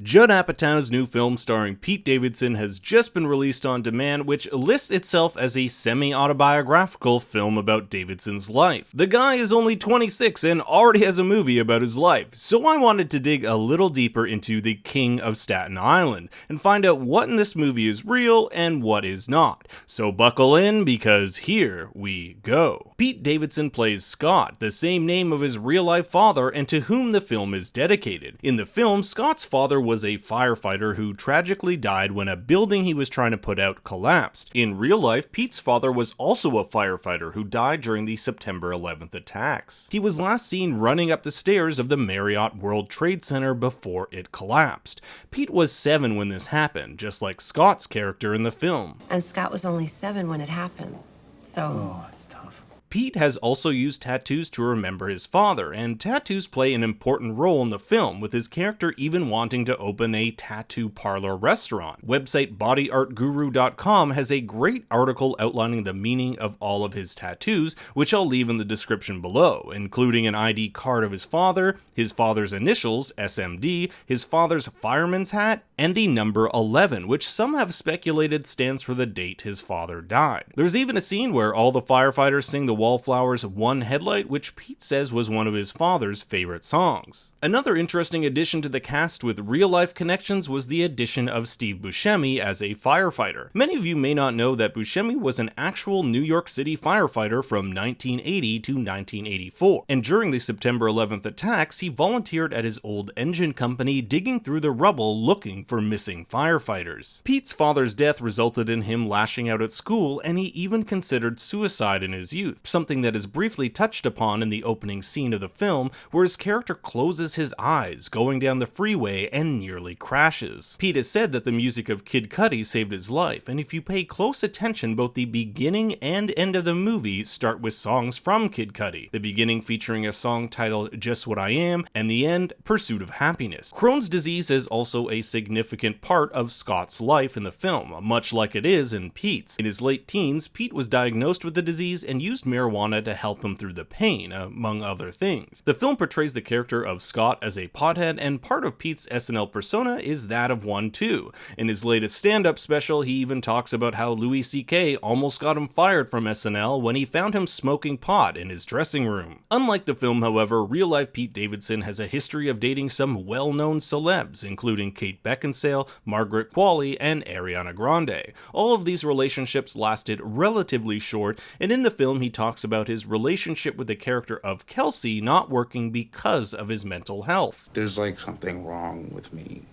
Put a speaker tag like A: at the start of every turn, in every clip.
A: Judd Apatow's new film starring Pete Davidson has just been released on demand, which lists itself as a semi-autobiographical film about Davidson's life. The guy is only 26 and already has a movie about his life, so I wanted to dig a little deeper into the King of Staten Island and find out what in this movie is real and what is not. So buckle in, because here we go. Pete Davidson plays Scott, the same name of his real-life father and to whom the film is dedicated. In the film, Scott's father was a firefighter who tragically died when a building he was trying to put out collapsed. In real life, Pete's father was also a firefighter who died during the September 11th attacks. He was last seen running up the stairs of the Marriott World Trade Center before it collapsed. Pete was 7 when this happened, just like Scott's character in the film.
B: And Scott was only 7 when it happened, so...
C: Oh, it's tough.
A: Pete has also used tattoos to remember his father, and tattoos play an important role in the film, with his character even wanting to open a tattoo parlor restaurant. Website bodyartguru.com has a great article outlining the meaning of all of his tattoos, which I'll leave in the description below, including an ID card of his father's initials, SMD, his father's fireman's hat, and the number 11, which some have speculated stands for the date his father died. There's even a scene where all the firefighters sing the Wallflowers' One Headlight, which Pete says was one of his father's favorite songs. Another interesting addition to the cast with real-life connections was the addition of Steve Buscemi as a firefighter. Many of you may not know that Buscemi was an actual New York City firefighter from 1980 to 1984, and during the September 11th attacks, he volunteered at his old engine company digging through the rubble looking for missing firefighters. Pete's father's death resulted in him lashing out at school, and he even considered suicide in his youth, something that is briefly touched upon in the opening scene of the film, where his character closes his eyes going down the freeway and nearly crashes. Pete has said that the music of Kid Cudi saved his life, and if you pay close attention, both the beginning and end of the movie start with songs from Kid Cudi, the beginning featuring a song titled Just What I Am, and the end, Pursuit of Happiness. Crohn's disease is also a significant part of Scott's life in the film, much like it is in Pete's. In his late teens, Pete was diagnosed with the disease and used marijuana to help him through the pain, among other things. The film portrays the character of Scott as a pothead, and part of Pete's SNL persona is that of one too. In his latest stand-up special, he even talks about how Louis C.K. almost got him fired from SNL when he found him smoking pot in his dressing room. Unlike the film, however, real-life Pete Davidson has a history of dating some well-known celebs, including Kate Beckinsale, Margaret Qualley, and Ariana Grande. All of these relationships lasted relatively short, and in the film he talks about his relationship with the character of Kelsey not working because of his mental health.
C: There's like something wrong with me,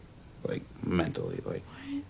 C: like mentally, like.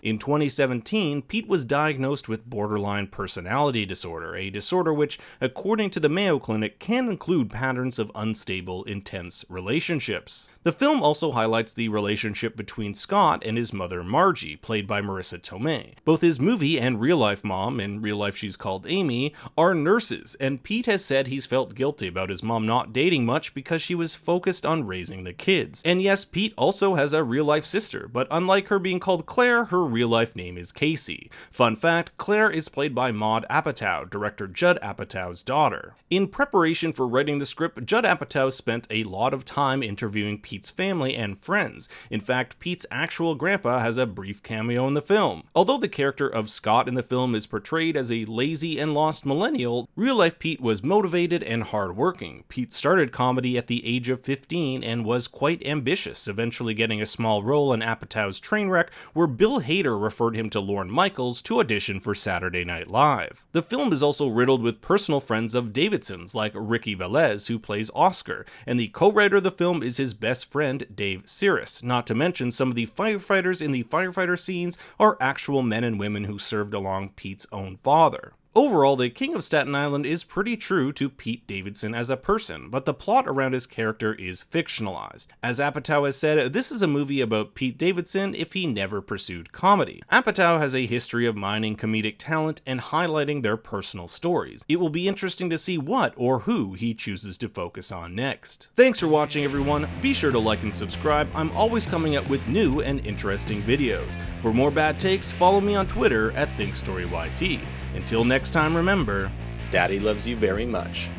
A: In 2017, Pete was diagnosed with borderline personality disorder, a disorder which, according to the Mayo Clinic, can include patterns of unstable, intense relationships. The film also highlights the relationship between Scott and his mother Margie, played by Marissa Tomei. Both his movie and real-life mom, in real life she's called Amy, are nurses, and Pete has said he's felt guilty about his mom not dating much because she was focused on raising the kids. And yes, Pete also has a real-life sister, but unlike her being called Claire, her real-life name is Casey. Fun fact, Claire is played by Judd Apatow, director Judd Apatow's daughter. In preparation for writing the script, Judd Apatow spent a lot of time interviewing Pete's family and friends. In fact, Pete's actual grandpa has a brief cameo in the film. Although the character of Scott in the film is portrayed as a lazy and lost millennial, real-life Pete was motivated and hardworking. Pete started comedy at the age of 15 and was quite ambitious, eventually getting a small role in Apatow's Trainwreck, where Bill Hader referred him to Lorne Michaels to audition for Saturday Night Live. The film is also riddled with personal friends of Davidson's, like Ricky Velez, who plays Oscar, and the co-writer of the film is his best friend, Dave Cirrus. Not to mention, some of the firefighters in the firefighter scenes are actual men and women who served along Pete's own father. Overall, the King of Staten Island is pretty true to Pete Davidson as a person, but the plot around his character is fictionalized. As Apatow has said, this is a movie about Pete Davidson if he never pursued comedy. Apatow has a history of mining comedic talent and highlighting their personal stories. It will be interesting to see what or who he chooses to focus on next. Thanks for watching, everyone. Be sure to like and subscribe. I'm always coming up with new and interesting videos. For more bad takes, follow me on Twitter at ThinkStoryYT. Until next time, remember, Daddy loves you very much.